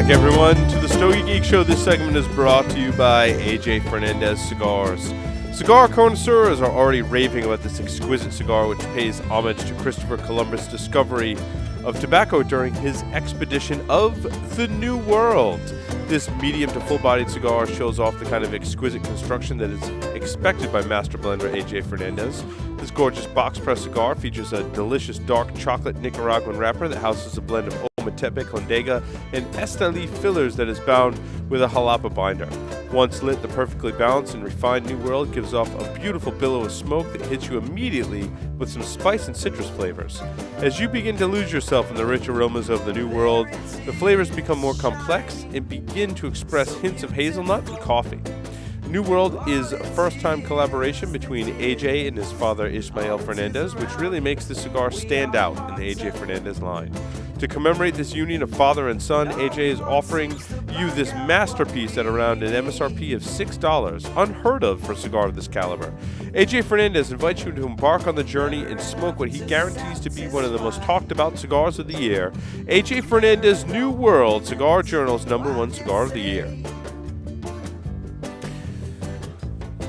back, everyone, to the Stogie Geek Show. This segment is brought to you by AJ Fernandez Cigars. Cigar connoisseurs are already raving about this exquisite cigar, which pays homage to Christopher Columbus' discovery of tobacco during his expedition of the New World. This medium to full-bodied cigar shows off the kind of exquisite construction that is expected by master blender AJ Fernandez. This gorgeous box-press cigar features a delicious dark chocolate Nicaraguan wrapper that houses a blend of Ometepe, Condega, and Esteli fillers that is bound with a jalapa binder. Once lit, the perfectly balanced and refined New World gives off a beautiful billow of smoke that hits you immediately with some spice and citrus flavors. As you begin to lose yourself in the rich aromas of the New World, the flavors become more complex and begin to express hints of hazelnut and coffee. New World is a first-time collaboration between AJ and his father Ismael Fernandez, which really makes the cigar stand out in the AJ Fernandez line. To commemorate this union of father and son, AJ is offering you this masterpiece at around an MSRP of $6, unheard of for a cigar of this caliber. AJ Fernandez invites you to embark on the journey and smoke what he guarantees to be one of the most talked about cigars of the year. AJ Fernandez New World, Cigar Journal's #1 cigar of the year.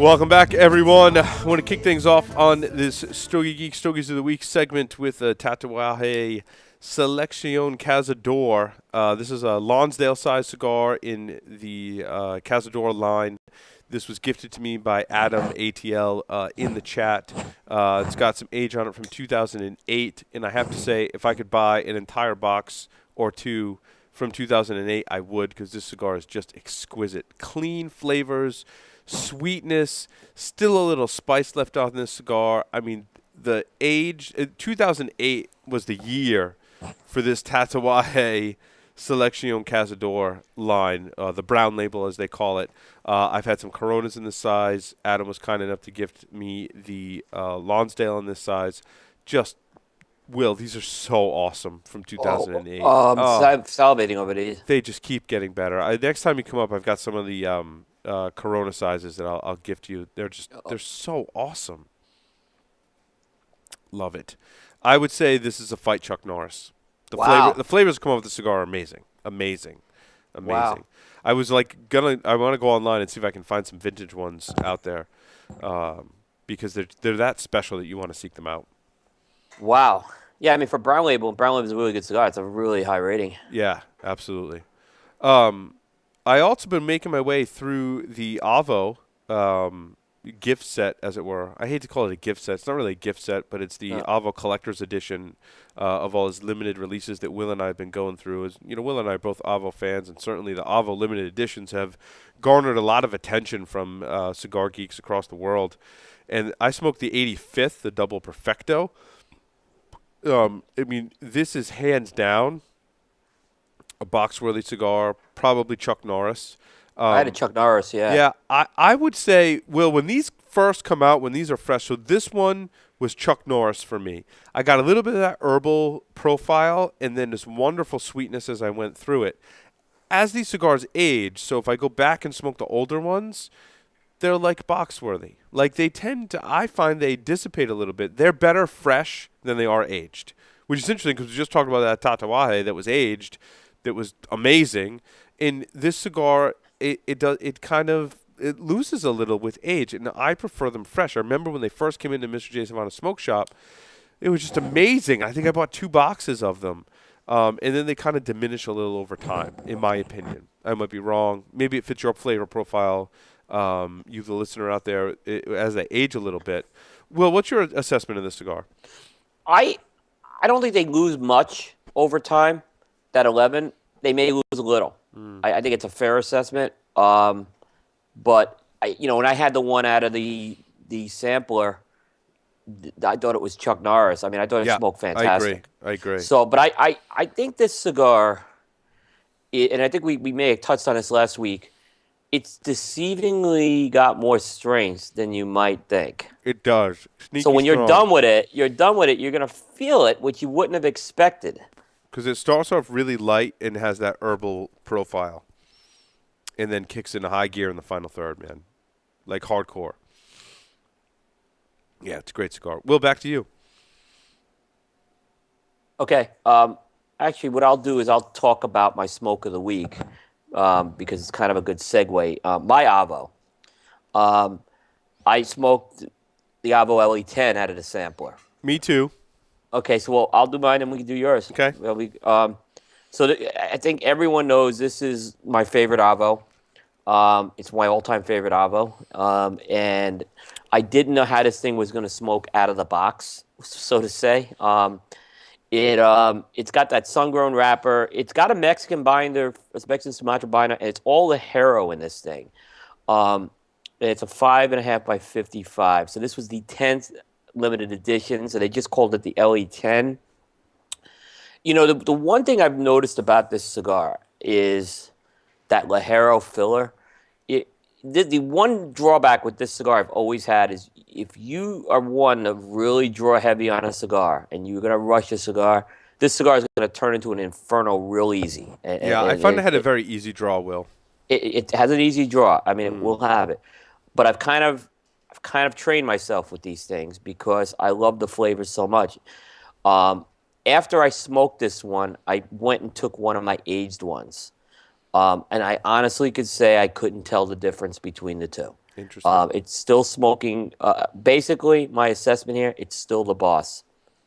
Welcome back, everyone. I want to kick things off on this Stogie Geek Stogies of the Week segment with a Tatuaje Selección Cazador. This is a Lonsdale-sized cigar in the Cazador line. This was gifted to me by Adam ATL in the chat. It's got some age on it from 2008, and I have to say, if I could buy an entire box or two from 2008, I would, because this cigar is just exquisite. Clean flavors, sweetness, still a little spice left on this cigar. I mean, the age, 2008 was the year for this Tatuaje Selección Cazador line, the brown label as they call it. I've had some Coronas in this size. Adam was kind enough to gift me the Lonsdale in this size. Just, Will, these are so awesome from 2008. I'm salivating over these. They just keep getting better. Next time you come up, I've got some of the Corona sizes that I'll gift you. They're so awesome. Love it. I would say this is a fight Chuck Norris. The flavors that come up with the cigar are amazing. Wow. I was like I want to go online and see if I can find some vintage ones out there, because they're that special that you want to seek them out. Wow. Yeah, I mean, for Brown Label is a really good cigar. It's a really high rating. Yeah, absolutely. I also been making my way through the Avo gift set, as it were. I hate to call it a gift set. It's not really a gift set, but it's the Avo Collector's Edition of all his limited releases that Will and I have been going through. As you know, Will and I are both Avo fans, and certainly the Avo limited editions have garnered a lot of attention from cigar geeks across the world. And I smoked the 85th, the Double Perfecto. I mean, this is hands down a box-worthy cigar, probably Chuck Norris. I had a Chuck Norris, yeah. Yeah, I would say, Will, when these first come out, when these are fresh, so this one was Chuck Norris for me. I got a little bit of that herbal profile and then this wonderful sweetness as I went through it. As these cigars age, so if I go back and smoke the older ones, they're like box-worthy. Like I find they dissipate a little bit. They're better fresh than they are aged, which is interesting because we just talked about that Tatuaje that was aged, that was amazing. In this cigar, it loses a little with age, and I prefer them fresh. I remember when they first came into Mr. J. Savannah Smoke Shop, it was just amazing. I think I bought 2 boxes of them, and then they kind of diminish a little over time, in my opinion. I might be wrong. Maybe it fits your flavor profile, you the listener out there, as they age a little bit. Will, what's your assessment of this cigar? I don't think they lose much over time. That 11, they may lose a little. I think it's a fair assessment. But when I had the one out of the sampler, I thought it was Chuck Norris. I mean, I thought it smoked fantastic. I agree. So, but I think this cigar, and I think we may have touched on this last week, it's deceivingly got more strengths than you might think. It does. Sneaky so when strong. you're done with it, you're going to feel it, which you wouldn't have expected. Because it starts off really light and has that herbal profile, and then kicks into high gear in the final third, man. Like hardcore. Yeah, it's a great cigar. Will, back to you. Okay. Actually, what I'll do is I'll talk about my smoke of the week because it's kind of a good segue. My Avo. Um, I smoked the Avo LE10 out of the sampler. Me too. Okay, so well, I'll do mine and we can do yours. Okay. Well, I think everyone knows this is my favorite Avo. It's my all-time favorite Avo, and I didn't know how this thing was going to smoke out of the box, so to say. It's got that sun-grown wrapper. It's got a Mexican binder, a Mexican Sumatra binder, and it's all the Hero in this thing. And it's a 5.5 by 55. So this was the 10th limited edition. So they just called it the LE10. You know, the one thing I've noticed about this cigar is that Lajero filler. The one drawback with this cigar I've always had is if you are one to really draw heavy on a cigar and you're going to rush a cigar, this cigar is going to turn into an inferno real easy. I found it had a very easy draw, Will. It has an easy draw. I mean, it will have it. But I've kind of trained myself with these things because I love the flavors so much. After I smoked this one, I went and took one of my aged ones. And I honestly could say I couldn't tell the difference between the two. Interesting. It's still smoking. Basically, my assessment here, it's still the boss.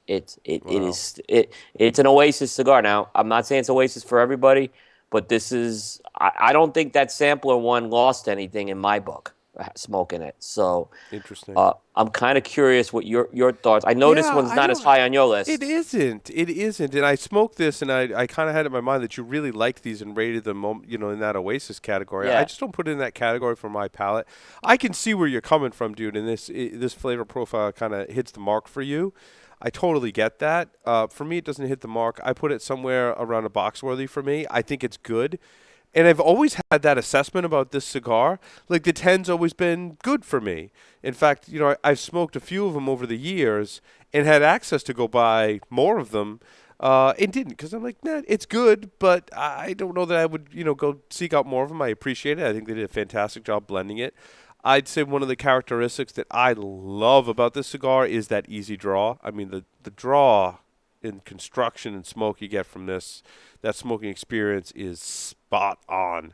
It's an Oasis cigar. Now, I'm not saying it's Oasis for everybody, but this is. I don't think that sampler one lost anything in my book, smoking it. So interesting. I'm kind of curious what your thoughts. I know this one's not as high on your list. It isn't. And I smoked this, and I kind of had it in my mind that you really liked these and rated them, in that Oasis category. Yeah. I just don't put it in that category for my palate. I can see where you're coming from, dude, and this flavor profile kind of hits the mark for you. I totally get that. For me, it doesn't hit the mark. I put it somewhere around a box worthy for me. I think it's good. And I've always had that assessment about this cigar. Like, the 10's always been good for me. In fact, I've smoked a few of them over the years and had access to go buy more of them and didn't because I'm like, nah, it's good, but I don't know that I would, go seek out more of them. I appreciate it. I think they did a fantastic job blending it. I'd say one of the characteristics that I love about this cigar is that easy draw. I mean, the draw in construction and smoke you get from this, that smoking experience is spot on.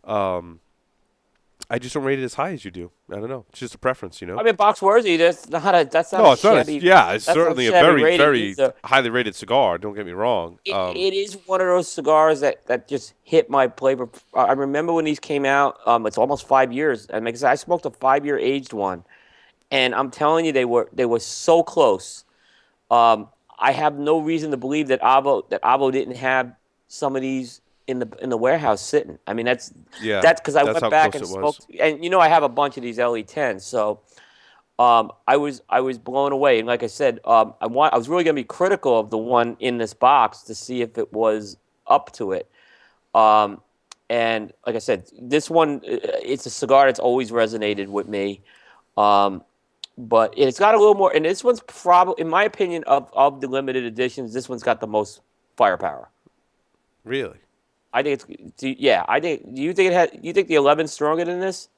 I just don't rate it as high as you do. I don't know. It's just a preference, I mean, box worthy. That's not no, a it's not. shabby. It's certainly a very, very rating. highly rated cigar. Don't get me wrong. It is one of those cigars that just hit my flavor. I remember when these came out. It's almost 5 years. I mean, 'cause I smoked a 5-year aged one, and I'm telling you, they were so close. I have no reason to believe that Avo didn't have some of these in the warehouse sitting. I mean, that's because I went back and smoked, and I have a bunch of these LE10s, so I was blown away. And like I said, I was really gonna be critical of the one in this box to see if it was up to it. And like I said, this one, it's a cigar that's always resonated with me. But it's got a little more, and this one's probably, in my opinion, of the limited editions, this one's got the most firepower. Really? I think I think. Do you think you think the 11's stronger than this?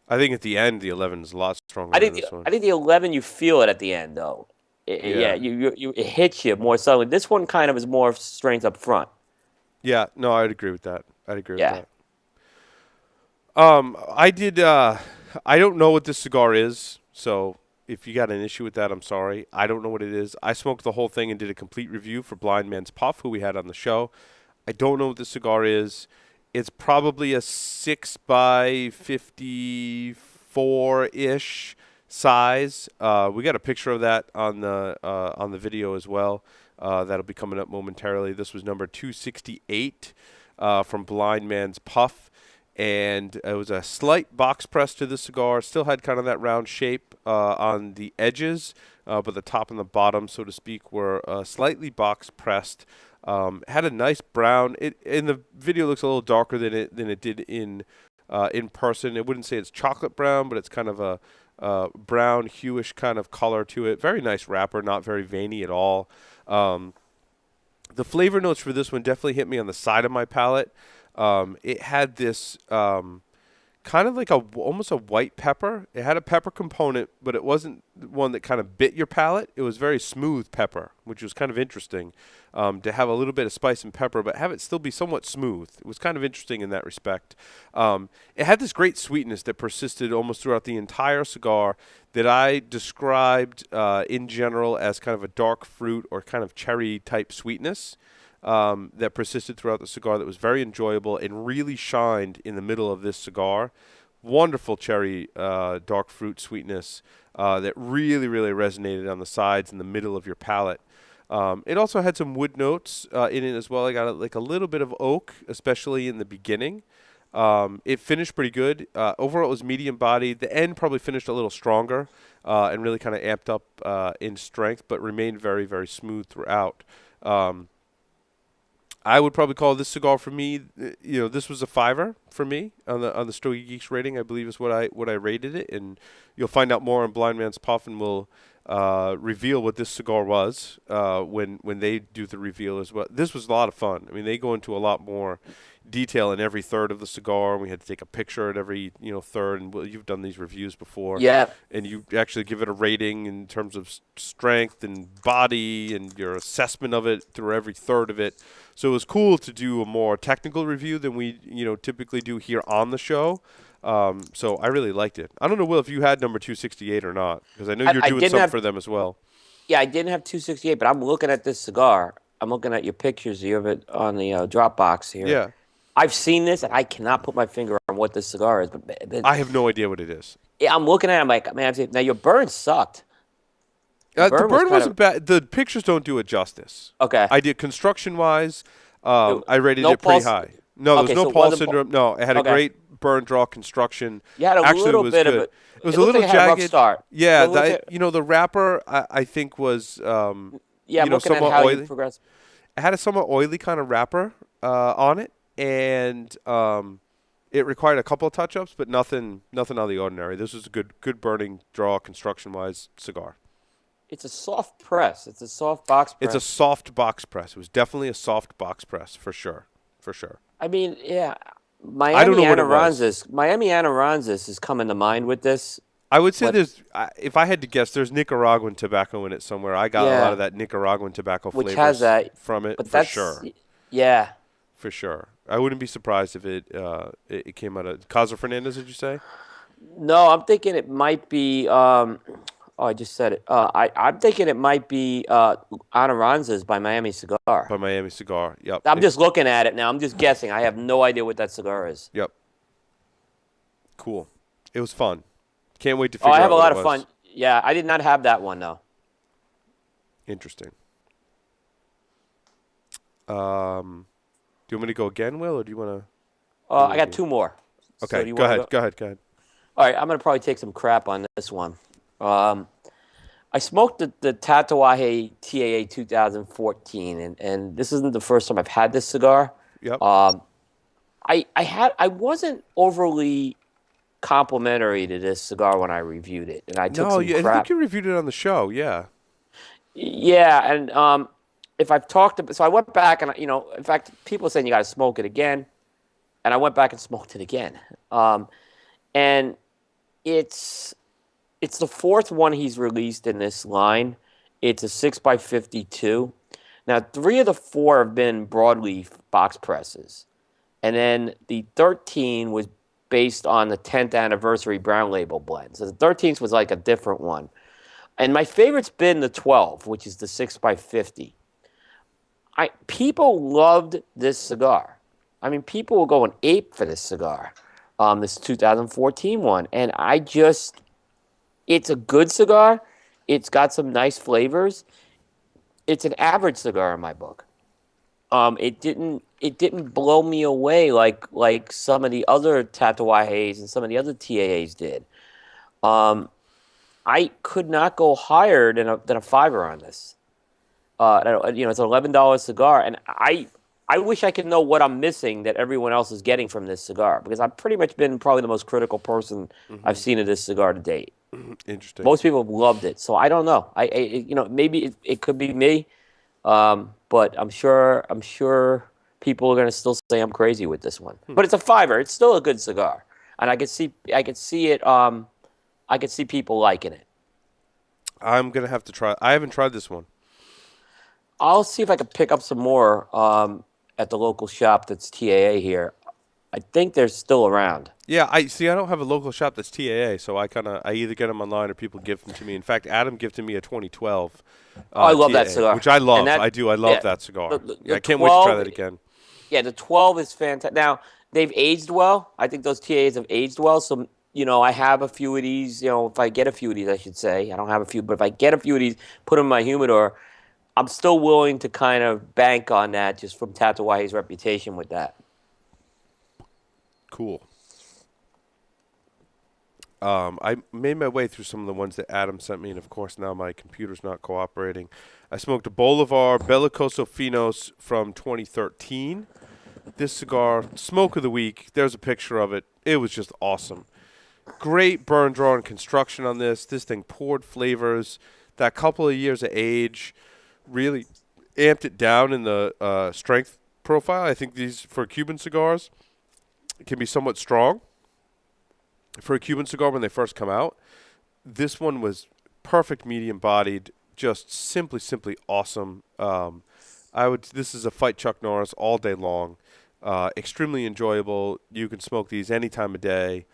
I think at the end the 11 is a lot stronger than this one. I think the 11, you feel it at the end though. It hits you more subtly. This one kind of is more strength up front. Yeah, no, I'd agree with that. With that. I don't know what this cigar is, so if you got an issue with that, I'm sorry. I don't know what it is. I smoked the whole thing and did a complete review for Blind Man's Puff, who we had on the show. I don't know what this cigar is. It's probably a 6 by 54-ish size. We got a picture of that on the video as well. That'll be coming up momentarily. This was number 268 from Blind Man's Puff. And it was a slight box press to the cigar. Still had kind of that round shape on the edges, but the top and the bottom, so to speak, were slightly box pressed. Had a nice brown. In the video looks a little darker than it did in person. I wouldn't say it's chocolate brown, but it's kind of a brown, hueish kind of color to it. Very nice wrapper, not very veiny at all. The flavor notes for this one definitely hit me on the side of my palate. It had this kind kind of like almost a white pepper. It had a pepper component, but it wasn't one that kind of bit your palate. It was very smooth pepper, which was kind of interesting, to have a little bit of spice and pepper, but have it still be somewhat smooth. It was kind of interesting in that respect. It had this great sweetness that persisted almost throughout the entire cigar that I described in general as kind of a dark fruit or kind of cherry type sweetness. That persisted throughout the cigar, that was very enjoyable and really shined in the middle of this cigar. Wonderful cherry dark fruit sweetness that really, really resonated on the sides and the middle of your palate. It also had some wood notes in it as well. I got a little bit of oak, especially in the beginning. It finished pretty good. Overall, it was medium body. The end probably finished a little stronger and really kind of amped up in strength, but remained very, very smooth throughout. I would probably call this cigar for me. This was a 5 for me on the Stogie Geeks rating. I believe is what I rated it, and you'll find out more on Blind Man's Puff, and we'll reveal what this cigar was when they do the reveal as well. This was a lot of fun. I mean, they go into a lot more detail in every third of the cigar. We had to take a picture at every third, and you've done these reviews before. Yeah. And you actually give it a rating in terms of strength and body and your assessment of it through every third of it. So it was cool to do a more technical review than we typically do here on the show. So I really liked it. I don't know, Will, if you had number 268 or not, because I know you're doing something for them as well. Yeah, I didn't have 268, but I'm looking at this cigar. I'm looking at your pictures of it on the Dropbox here. Yeah. I've seen this, and I cannot put my finger on what this cigar is. But I have no idea what it is. Yeah, I'm looking at it. I'm like, man, now your burn sucked. The burn wasn't bad. The pictures don't do it justice. Okay. I did construction-wise. I rated it pretty high. No, okay, there's no Paul syndrome. No, it had a great burn draw construction. You had a little bit of it. It was a little like jagged. Rough start. Yeah, the wrapper I think was I'm looking at somewhat how oily. you progress. It had a somewhat oily kind of wrapper on it, and it required a couple of touch-ups, but nothing out of the ordinary. This was a good burning draw construction-wise cigar. It's a soft press. It's a soft box press. It's a soft box press. It was definitely a soft box press for sure. For sure. I mean, yeah. Miami Anaranzas is coming to mind with this. I would say if I had to guess, there's Nicaraguan tobacco in it somewhere. I got a lot of that Nicaraguan tobacco flavors from it, for sure. Yeah. For sure. I wouldn't be surprised if it came out of Casa Fernandez, did you say? No, I'm thinking it might be I just said it. I'm thinking it might be Anaranzas by Miami Cigar. By Miami Cigar, yep. I'm just looking at it now. I'm just guessing. I have no idea what that cigar is. Yep. Cool. It was fun. Can't wait to figure out I have a what lot it of was. fun. Yeah, I did not have that one, though. Interesting. Do you want me to go again, Will, or do you want to? I got two more. Okay, So go ahead. Go ahead. All right, I'm going to probably take some crap on this one. I smoked the Tatuaje TAA 2014, and this isn't the first time I've had this cigar. Yep. I wasn't overly complimentary to this cigar when I reviewed it, and I took some crap. I think you reviewed it on the show. Yeah. Yeah, and if I've talked about, so I went back and in fact, people are saying you got to smoke it again, and I went back and smoked it again, and it's the fourth one he's released in this line. It's a 6x52. Now, 3 of the 4 have been broadleaf box presses. And then the 13 was based on the 10th anniversary brown label blend. So the 13th was like a different one. And my favorite's been the 12, which is the 6x50. People loved this cigar. I mean, people were going ape for this cigar, this 2014 one. And it's a good cigar. It's got some nice flavors. It's an average cigar in my book. It didn't blow me away like some of the other Tatuajes and some of the other TAAs did. I could not go higher than a $5 on this. It's an $11 cigar, and I wish I could know what I'm missing that everyone else is getting from this cigar, because I've pretty much been probably the most critical person I've seen of this cigar to date. Interesting. Most people have loved it, so I don't know. Maybe it could be me, but I'm sure people are going to still say I'm crazy with this one. But it's a $5. It's still a good cigar. and I could see it. I could see people liking it. I'm gonna have to try. I haven't tried this one. I'll see if I can pick up some more at the local shop that's TAA here. I think they're still around. Yeah, I see. I don't have a local shop that's TAA, so I either get them online or people give them to me. In fact, Adam gifted me a 2012 Oh, I love TAA, that cigar, which I and love. that I do. I love yeah, that cigar. the I can't wait to try 12. that again. Yeah, the 12 is fantastic. Now, they've aged well. I think those TAs have aged well. So, I have a few of these. If I get a few of these, I should say. I don't have a few, but if I get a few of these, put them in my humidor, I'm still willing to kind of bank on that just from Tatawahe's reputation with that. Cool. I made my way through some of the ones that Adam sent me, and of course now my computer's not cooperating. I smoked a Bolivar Belicoso Finos from 2013. This cigar, smoke of the week. There's a picture of it. It was just awesome. Great burn draw and construction on this. This thing poured flavors. That couple of years of age really amped it down in the strength profile. I think these, for Cuban cigars, can be somewhat strong. For a Cuban cigar when they first come out, this one was perfect medium-bodied, just simply awesome. This is a fight Chuck Norris all day long. Extremely enjoyable. You can smoke these any time of day,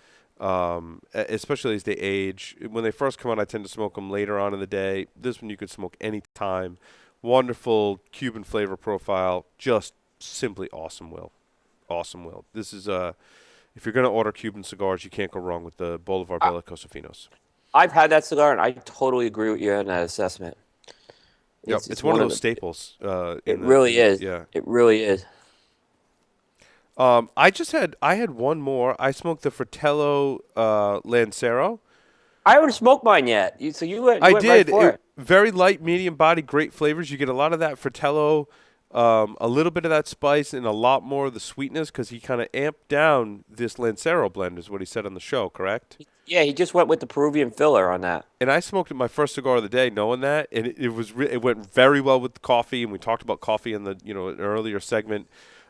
especially as they age. When they first come out, I tend to smoke them later on in the day. This one you could smoke any time. Wonderful Cuban flavor profile. Just simply awesome, Will. Awesome, Will. This is if you're going to order Cuban cigars, you can't go wrong with the Bolivar Belicoso Finos. I've had that cigar, and I totally agree with you on that assessment. Yep, it's one of those staples. It really is. Yeah, it really is. I had one more. I smoked the Fratello Lancero. I haven't smoked mine yet. You went I right did. for it. Very light, medium body, great flavors. You get a lot of that Fratello, a little bit of that spice, and a lot more of the sweetness because he kind of amped down this Lancero blend, is what he said on the show, correct? Yeah, he just went with the Peruvian filler on that. And I smoked my first cigar of the day, knowing that, and it went very well with the coffee. And we talked about coffee in the an earlier segment,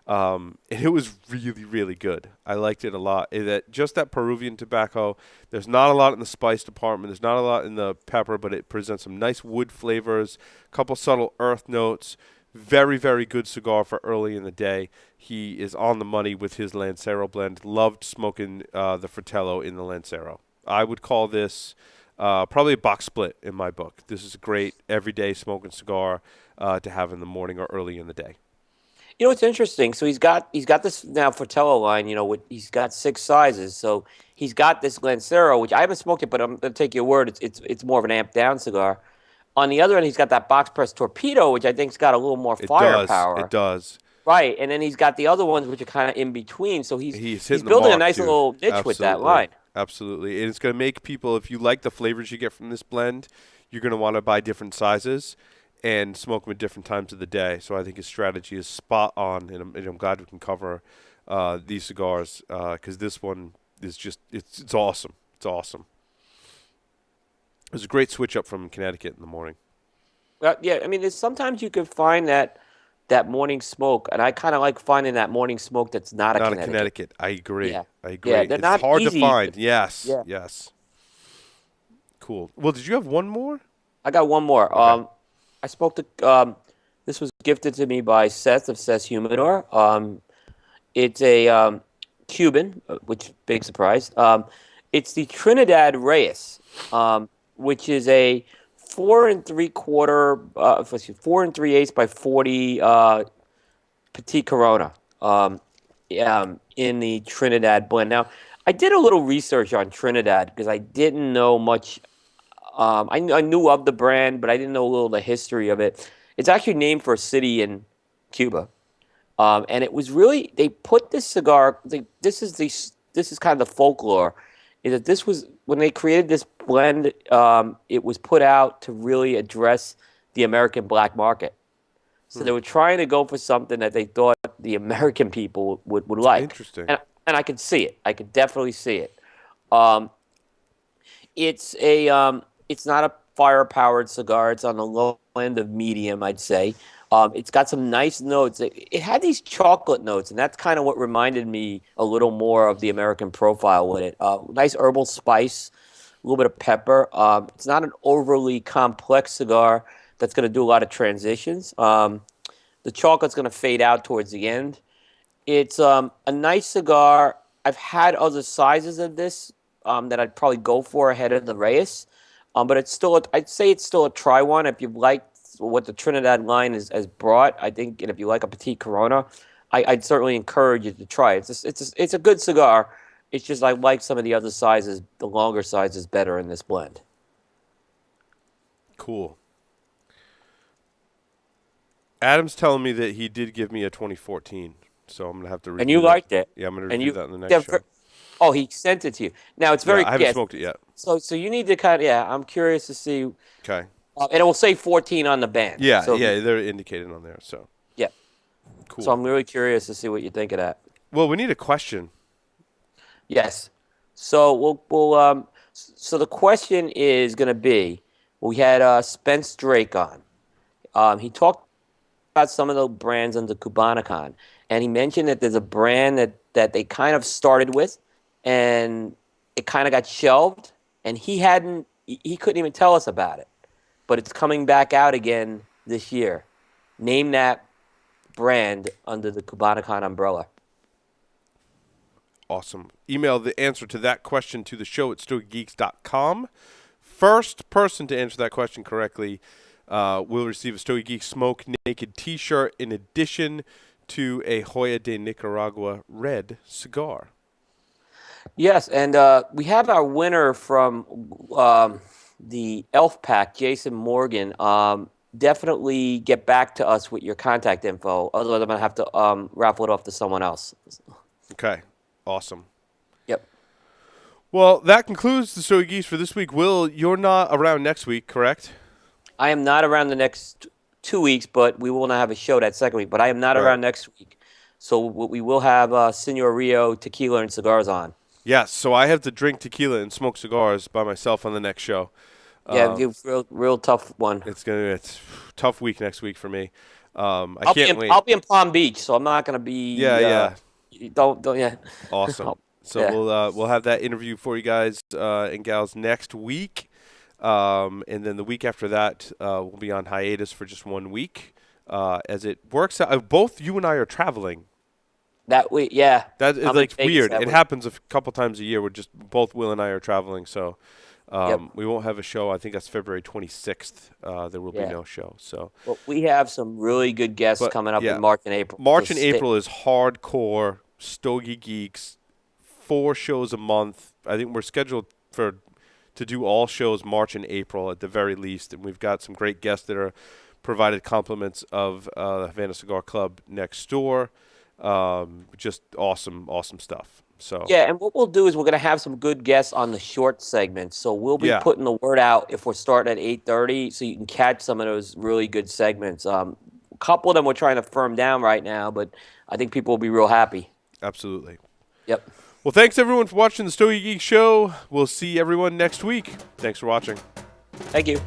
and it was really good. I liked it a lot. That Peruvian tobacco. There's not a lot in the spice department. There's not a lot in the pepper, but it presents some nice wood flavors, a couple subtle earth notes. Very good cigar for early in the day. He is on the money with his Lancero blend. Loved smoking the Fratello in the Lancero. I would call this probably a box split in my book. This is a great everyday smoking cigar to have in the morning or early in the day. It's interesting. So he's got this now Fratello line. He's got 6 sizes. So he's got this Lancero, which I haven't smoked it, but I'm gonna take your word. It's more of an amped down cigar. On the other end, he's got that box press Torpedo, which I think's got a little more firepower. It does. Right, and then he's got the other ones which are kind of in between. So he's mark, building a nice dude. little niche Absolutely. with that line. Absolutely. And it's going to make people, if you like the flavors you get from this blend, you're going to want to buy different sizes and smoke them at different times of the day. So I think his strategy is spot on, and I'm glad we can cover these cigars because this one is just, it's awesome. It's awesome. It was a great switch up from Connecticut in the morning. Yeah, I mean, sometimes you can find that morning smoke, and I kind of like finding that morning smoke that's not a Connecticut. I agree. Yeah. I agree. Yeah, they're it's not hard easy. to find. Yes. Yeah. Yes. Cool. Well, did you have one more? I got one more. Okay. I spoke to this was gifted to me by Seth of Seth's Humidor. It's a Cuban, which big surprise. It's the Trinidad Reyes, which is a 4 3/4, 4 3/8 by 40 Petit Corona in the Trinidad blend. Now, I did a little research on Trinidad because I didn't know much. I knew of the brand, but I didn't know a little of the history of it. It's actually named for a city in Cuba, and it was really they put this cigar. This is kind of the folklore. Is that this was when they created this blend? It was put out to really address the American black market. So they were trying to go for something that they thought the American people would like. Interesting. And I could see it. I could definitely see it. It's not a fire-powered cigar. It's on the low end of medium, I'd say. It's got some nice notes. It had these chocolate notes, and that's kind of what reminded me a little more of the American profile with it. Nice herbal spice, a little bit of pepper. It's not an overly complex cigar that's going to do a lot of transitions. The chocolate's going to fade out towards the end. It's a nice cigar. I've had other sizes of this that I'd probably go for ahead of the Reyes, but I'd say it's still a try one if you like what the Trinidad line has brought. I think, and if you like a Petite Corona, I'd certainly encourage you to try it. It's a good cigar. It's just I like some of the other sizes, the longer sizes better in this blend. Cool. Adam's telling me that he did give me a 2014, so I'm going to have to review And you that. liked it. Yeah, I'm going to review that in the next show. Oh, he sent it to you. Now, it's very... I haven't smoked it yet. So you need to kind of... Yeah, I'm curious to see... Okay. And it will say 14 on the band. Yeah, so they're indicated on there, so... Yeah. Cool. So I'm really curious to see what you think of that. Well, we need a question. Yes. So so the question is going to be, we had Spence Drake on. He talked about some of the brands under Cubanicon, and he mentioned that there's a brand that they kind of started with, and it kind of got shelved, and he couldn't even tell us about it, but it's coming back out again this year. Name that brand under the Cubanicon umbrella. Awesome. Email the answer to that question to the show at StogyGeeks.com. First person to answer that question correctly will receive a Stogie Geeks Smoke Naked t-shirt in addition to a Joya de Nicaragua red cigar. Yes, and we have our winner from the Elf Pack, Jason Morgan. Definitely get back to us with your contact info. Otherwise, I'm going to have to raffle it off to someone else. Okay. Awesome. Yep. Well, that concludes the Stogie Geeks for this week. Will, you're not around next week, correct? I am not around the next 2 weeks, but we will not have a show that second week. But I am not around next week. So we will have Senor Rio Tequila and Cigars on. Yes, so I have to drink tequila and smoke cigars by myself on the next show. Yeah, real tough one. It's a tough week next week for me. I can't wait. I'll be in Palm Beach, so I'm not going to be. Yeah. Don't. Awesome. So we'll have that interview for you guys and gals next week, and then the week after that we'll be on hiatus for just 1 week. As it works out, both you and I are traveling. That week, yeah. That is like weird. It happens a couple times a year. We're just both Will and I are traveling, so we won't have a show. I think that's February 26th. There will be no show. So well, we have some really good guests coming up in March and April. March and April is hardcore Stogie Geeks. 4 shows a month. I think we're scheduled to do all shows March and April at the very least, and we've got some great guests that are provided compliments of the Havana Cigar Club next door. Just awesome stuff. So yeah, and what we'll do is we're going to have some good guests on the short segments. So we'll be putting the word out if we're starting at 8:30, so you can catch some of those really good segments. A couple of them we're trying to firm down right now, but I think people will be real happy. Absolutely. Yep. Well, thanks everyone for watching the Stogie Geek Show. We'll see everyone next week. Thanks for watching. Thank you.